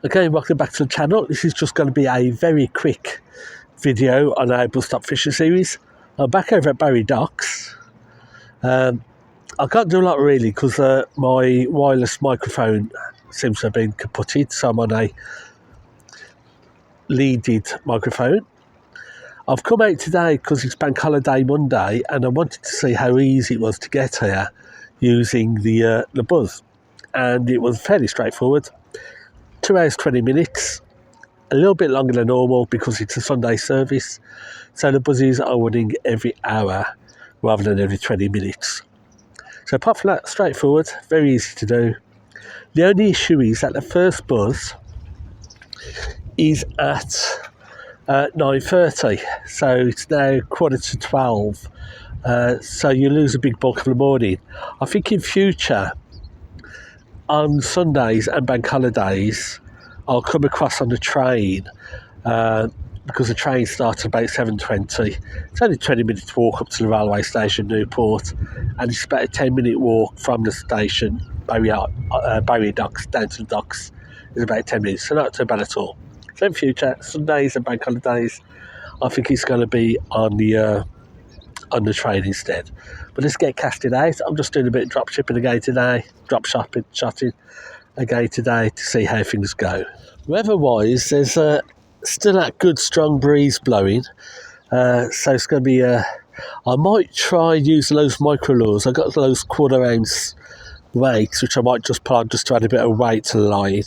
Okay, welcome back to the channel. This is just going to be a very quick video on our bus stop fishing series. I'm back over at Barry Docks. I can't do a lot really because my wireless microphone seems to have been kaputted, so I'm on a leaded microphone. I've come out today because it's Bank Holiday Monday and I wanted to see how easy it was to get here using the bus, and it was fairly straightforward. 2 hours 20 minutes, a little bit longer than normal because it's a Sunday service, so the buses are running every hour rather than every 20 minutes. So apart from that, straightforward, very easy to do. The only issue is that the first bus is at 9:30, so it's now 11:45, so you lose a big bulk of the morning. I think in future, on Sundays and bank holidays, I'll come across on the train because the train starts about 7:20. It's only 20 minutes walk up to the railway station, Newport, and it's about a 10-minute walk from the station, Barry Docks, down to the docks. It's about 10 minutes, so not too bad at all. So in future, Sundays and bank holidays, I think it's going to be on the train instead. But let's get casted out. I'm just doing a bit of drop shipping again today, shotting again today to see how things go. Weather-wise, there's still that good strong breeze blowing, so it's going to be I might try using those micro lures. I've got those 1/4 ounce weights which I might just put on just to add a bit of weight to the line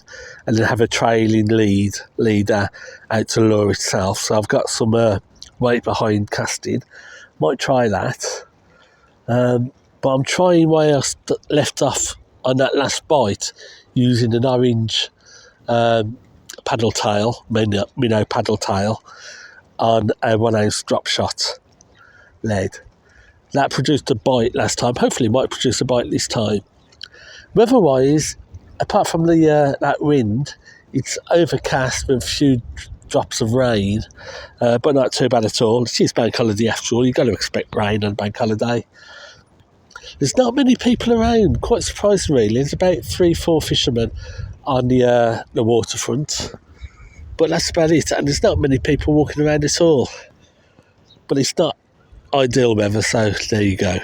and then have a trailing leader out to the lure itself. So I've got some weight behind casting. Might try that, but I'm trying where I left off on that last bite using an orange paddle tail, minnow paddle tail, on a 1 ounce drop shot lead. That produced a bite last time. Hopefully it might produce a bite this time. Weather-wise, apart from that wind, it's overcast with a few drops of rain, but not too bad at all. It is bank holiday after all. You've got to expect rain on bank holiday. There's not many people around, quite surprising really. There's about 3-4 fishermen on the waterfront, but that's about it, and there's not many people walking around at all. But it's not ideal weather, so there you go.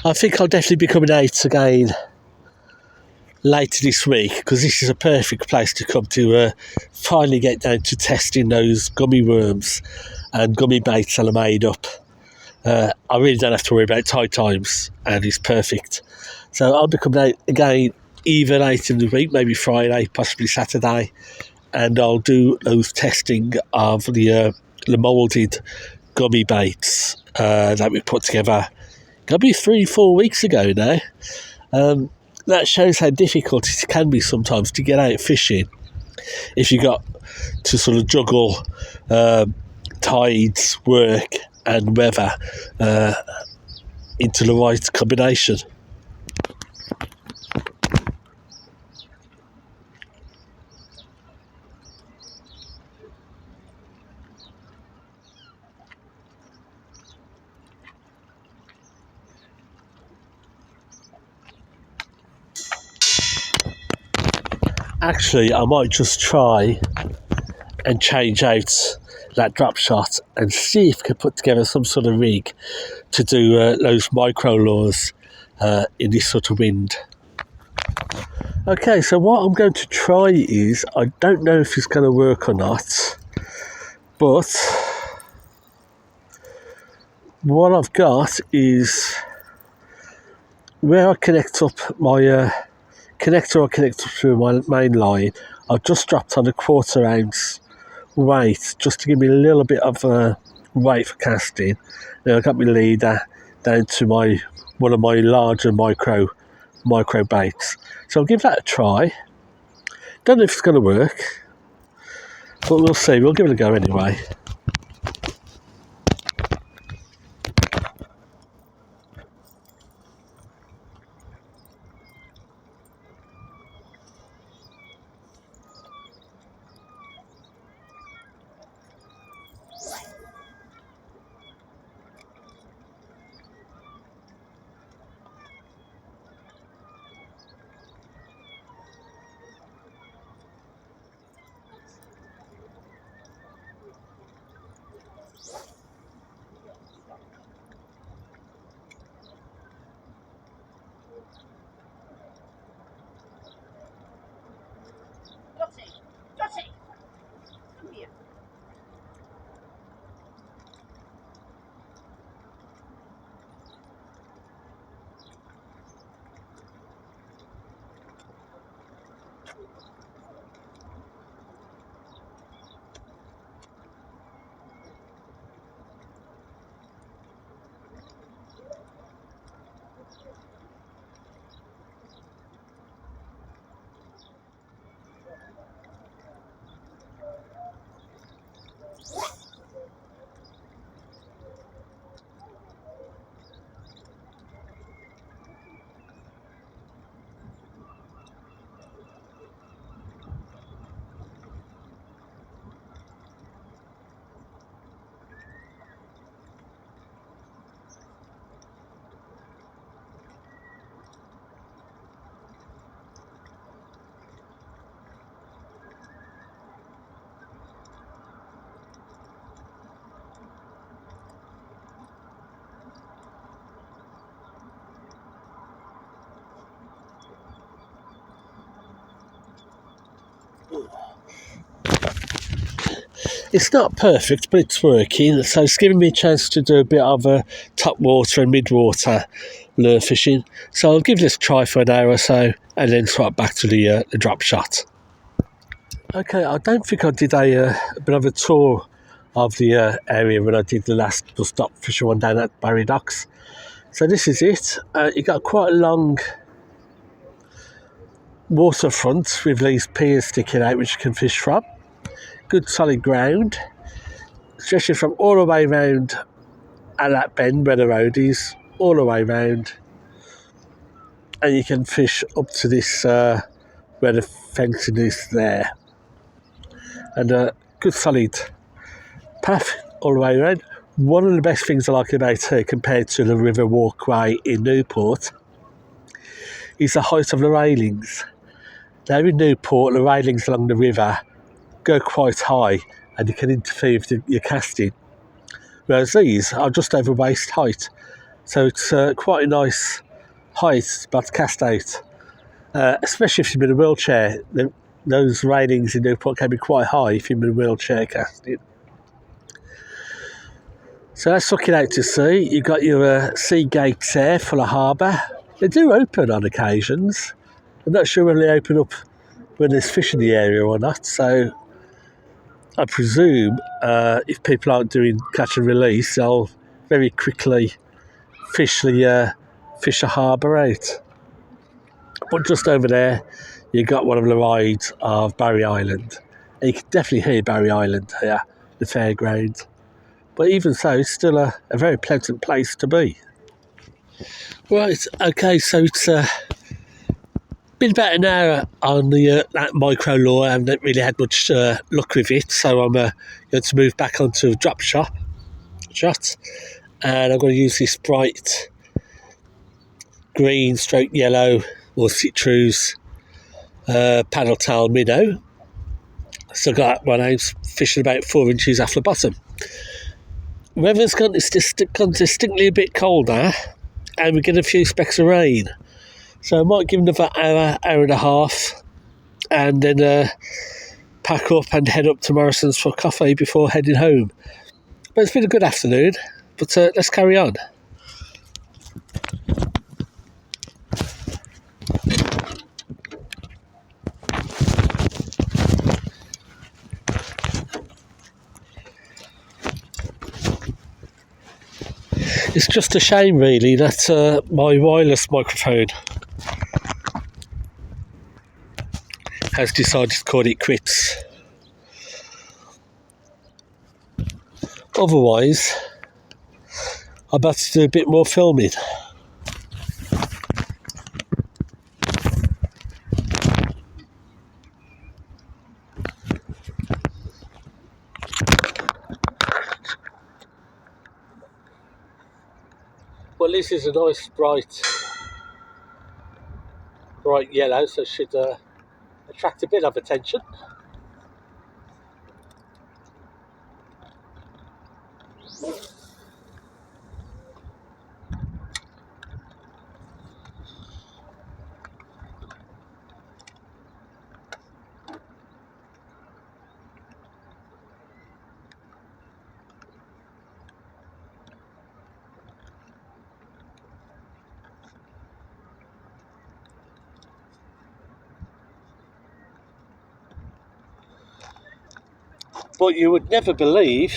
I think I'll definitely be coming out again later this week because this is a perfect place to come to finally get down to testing those gummy worms and gummy baits that are made up. I really don't have to worry about tide times, and it's perfect. So I'll be coming out again either later in the week, maybe Friday, possibly Saturday, and I'll do those testing of the moulded gummy baits that we put together. It'll be 3-4 weeks ago now. That shows how difficult it can be sometimes to get out fishing if you got to sort of juggle tides, work and weather into the right combination. Actually, I might just try and change out that drop shot and see if I can put together some sort of rig to do those micro lures in this sort of wind. Okay, so what I'm going to try is, I don't know if it's going to work or not, but what I've got is where I connect up my connector I connect up through my main line, I've just dropped on a 1/4 ounce weight just to give me a little bit of weight for casting. Then I've got my leader down to one of my larger micro baits. So I'll give that a try. Don't know if it's going to work, but we'll see. We'll give it a go anyway. It's not perfect, but it's working, so it's giving me a chance to do a bit of top water and mid-water lure fishing. So I'll give this a try for an hour or so, and then swap back to the drop shot. Okay, I don't think I did a bit of a tour of the area when I did the last bus stop fishing one down at Barry Docks. So this is it. You got quite a long waterfront with these piers sticking out which you can fish from. Good solid ground, stretching from all the way round at that bend where the road is, all the way round, and you can fish up to this where the fencing is there, and a good solid path all the way around. One of the best things I like about here compared to the river walkway in Newport is the height of the railings. Now in Newport, the railings along the river go quite high and you can interfere with your casting, whereas these are just over waist height, so it's quite a nice height spot to cast out, especially if you're in a wheelchair. Those railings in Newport can be quite high if you're in a wheelchair casting. So that's looking out to sea. You've got your sea gates there for the harbour. They do open on occasions. I'm not sure whether they open up when there's fish in the area or not, so I presume if people aren't doing catch and release, they'll very quickly fish the harbour out. But just over there, you got one of the rides of Barry Island. And you can definitely hear Barry Island here, the fairground. But even so, it's still a very pleasant place to be. Right, okay, so it's been about an hour on that micro lure. I haven't really had much luck with it, so I'm going to move back onto a drop shot, and I'm going to use this bright green stroke yellow or citrus paddle tail minnow. So I got 1 ounce, fishing about 4 inches off the bottom. weather's gone distinctly a bit colder, and we get a few specks of rain. So I might give another hour and a half, and then pack up and head up to Morrison's for coffee before heading home. But it's been a good afternoon, but let's carry on. It's just a shame, really, that my wireless microphone has decided to call it quits. Otherwise, I'm about to do a bit more filming. Well, this is a nice bright yellow, so it should attract a bit of attention. But you would never believe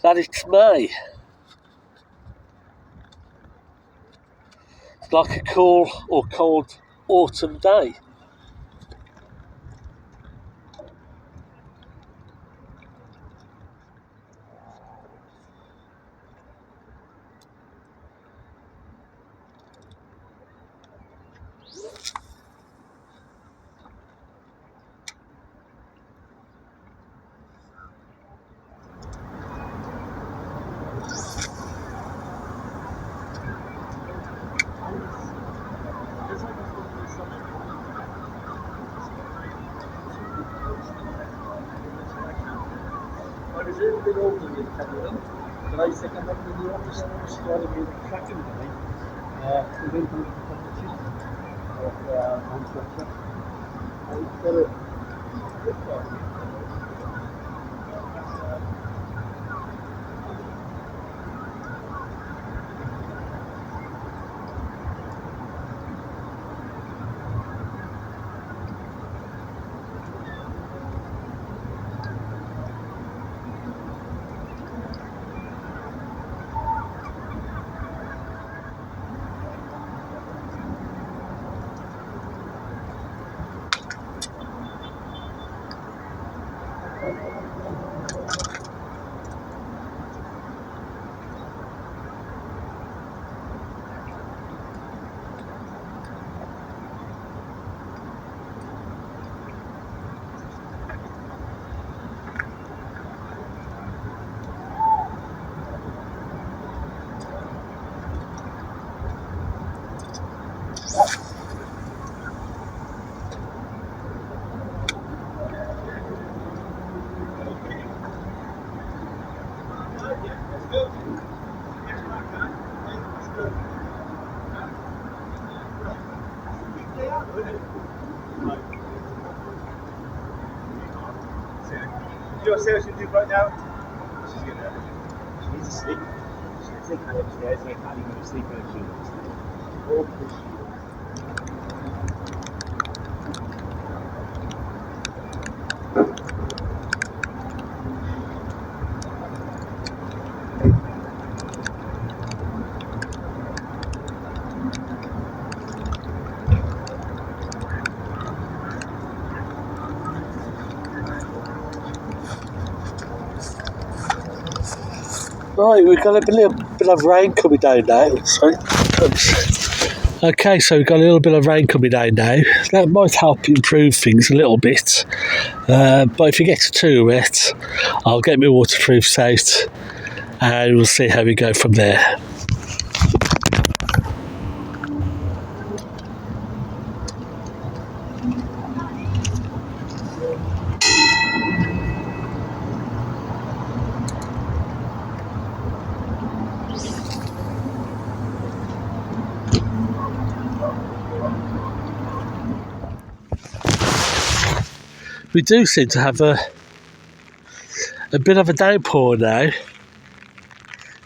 that it's May. It's like a cool or cold autumn day. You know what Sarah should do right now? She's gonna. She needs to sleep. She's gonna take her upstairs and I can't even go to sleep when she needs to sleep. Oh, push. Right, we've got a little bit of rain coming down now. Sorry. Okay, so we've got a little bit of rain coming down now. That might help improve things a little bit. But if it gets too wet, I'll get my waterproofs out and we'll see how we go from there. we do seem to have a bit of a downpour now.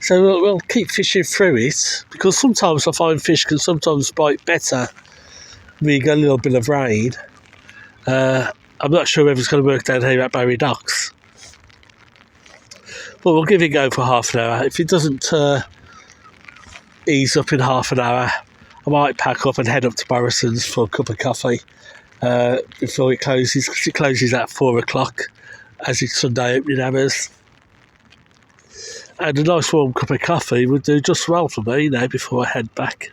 So we'll keep fishing through it, because sometimes I find fish can sometimes bite better when you get a little bit of rain. I'm not sure whether it's going to work down here at Barry Docks, but we'll give it a go for half an hour. If it doesn't ease up in half an hour, I might pack up and head up to Morrison's for a cup of coffee before it closes, because it closes at 4 o'clock as it's Sunday opening hours. And a nice warm cup of coffee would do just well for me now before I head back.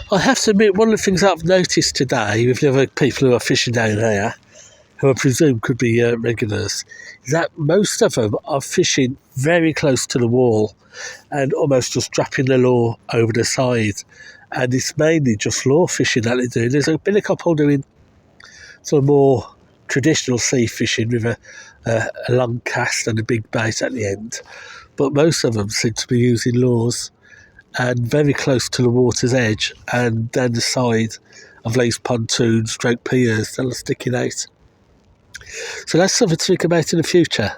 I have to admit, one of the things I've noticed today with the other people who are fishing down here, who I presume could be regulars, is that most of them are fishing very close to the wall and almost just dropping the lure over the side. And it's mainly just lure fishing that they're doing. There's been a couple doing sort of more traditional sea fishing with a long cast and a big bait at the end. But most of them seem to be using lures and very close to the water's edge and down the side of these pontoons, stroke piers that are sticking out. So that's something to think about in the future.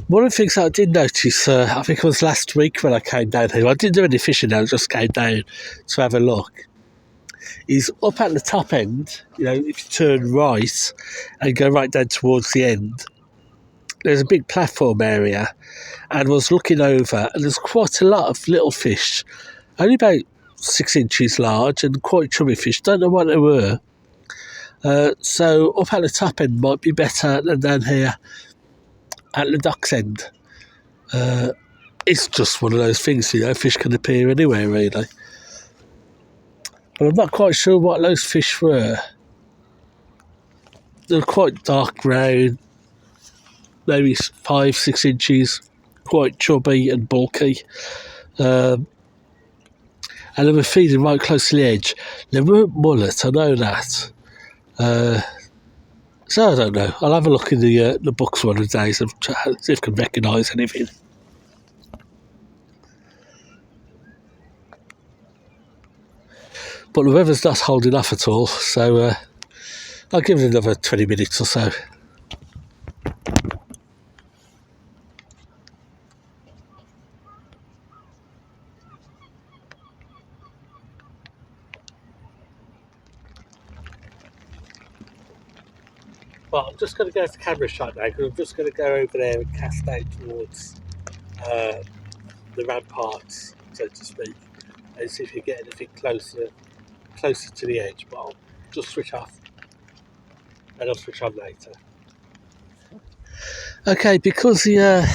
One of the things that I did notice, I think it was last week when I came down here, I didn't do any fishing now, I just came down to have a look, is up at the top end, if you turn right and go right down towards the end, there's a big platform area, and I was looking over, and there's quite a lot of little fish, only about 6 inches large, and quite chubby fish, don't know what they were. So up at the top end might be better than down here at the docks end. It's just one of those things, fish can appear anywhere really. But I'm not quite sure what those fish were. They're quite dark brown, maybe 5-6 inches, quite chubby and bulky. And they were feeding right close to the edge. They weren't mullet, I know that. So I don't know. I'll have a look in the books one of the days and see if I can recognise anything. But the weather's not holding off at all, so I'll give it another 20 minutes or so. Well, I'm just going to go to camera shot now, because I'm just going to go over there and cast out towards the ramparts, so to speak, and see if you get anything closer to the edge. But I'll just switch off and I'll switch on later. Okay, because the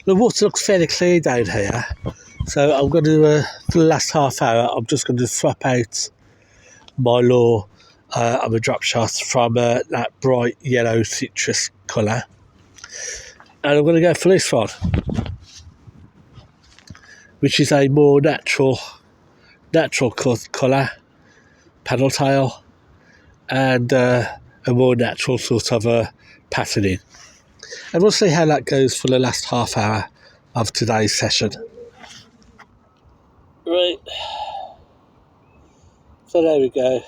water looks fairly clear down here, so I'm going to, for the last half hour, I'm just going to swap out my lure of a drop shot from that bright yellow citrus colour, and I'm going to go for this one, which is a more natural colour, paddle tail, and a more natural sort of patterning. And we'll see how that goes for the last half hour of today's session. Right, so there we go.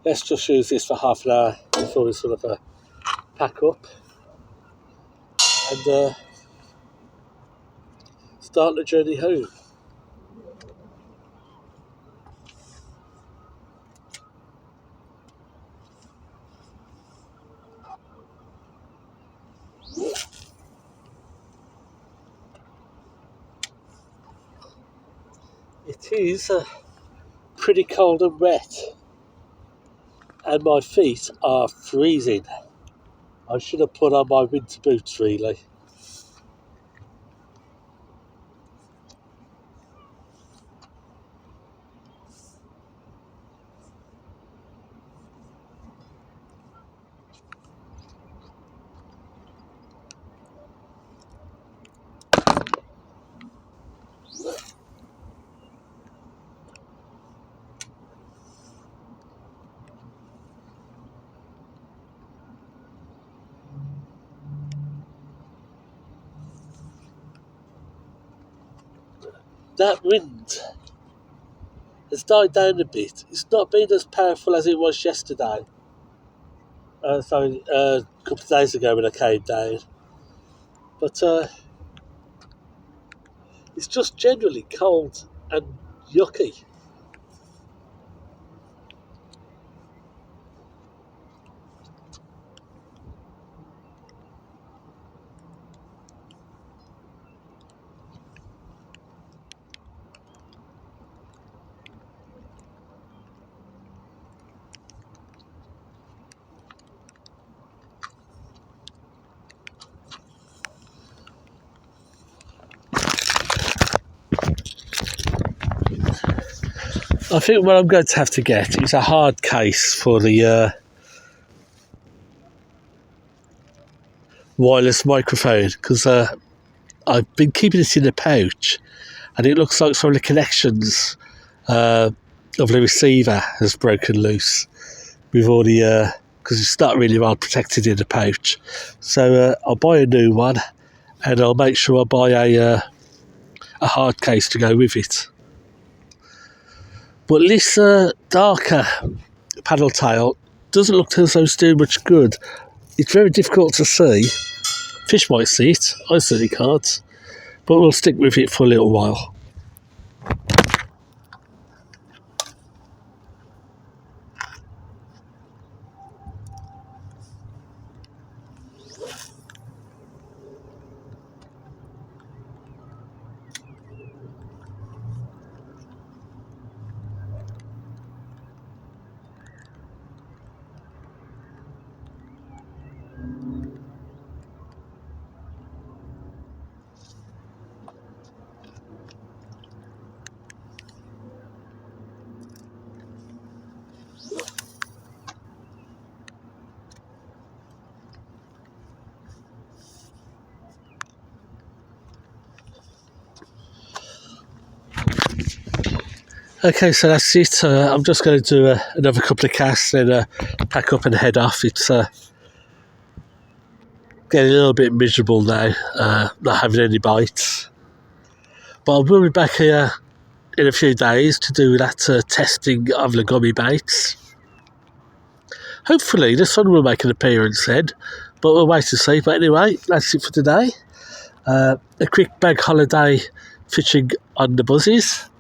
Let's just use this for half an hour before we sort of pack up and start the journey home. It is pretty cold and wet, and my feet are freezing. I should have put on my winter boots, really. That wind has died down a bit. It's not been as powerful as it was yesterday. A couple of days ago when I came down. But it's just generally cold and yucky. I think what I'm going to have to get is a hard case for the wireless microphone, because I've been keeping it in a pouch, and it looks like some of the connections of the receiver has broken loose with all the because it's not really well protected in the pouch. So I'll buy a new one, and I'll make sure I buy a hard case to go with it. But this darker paddle tail doesn't look as though it's doing much good. It's very difficult to see. Fish might see it, I certainly can't. But we'll stick with it for a little while. Okay, so that's it. I'm just going to do another couple of casts, then pack up and head off. It's getting a little bit miserable now, not having any bites. But I will be back here in a few days to do that testing of the gummy baits. Hopefully the sun will make an appearance then, but we'll wait to see. But anyway, that's it for today. A quick bank holiday fishing on the buzzies.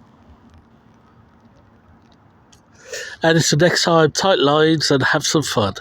And until next time, tight lines and have some fun.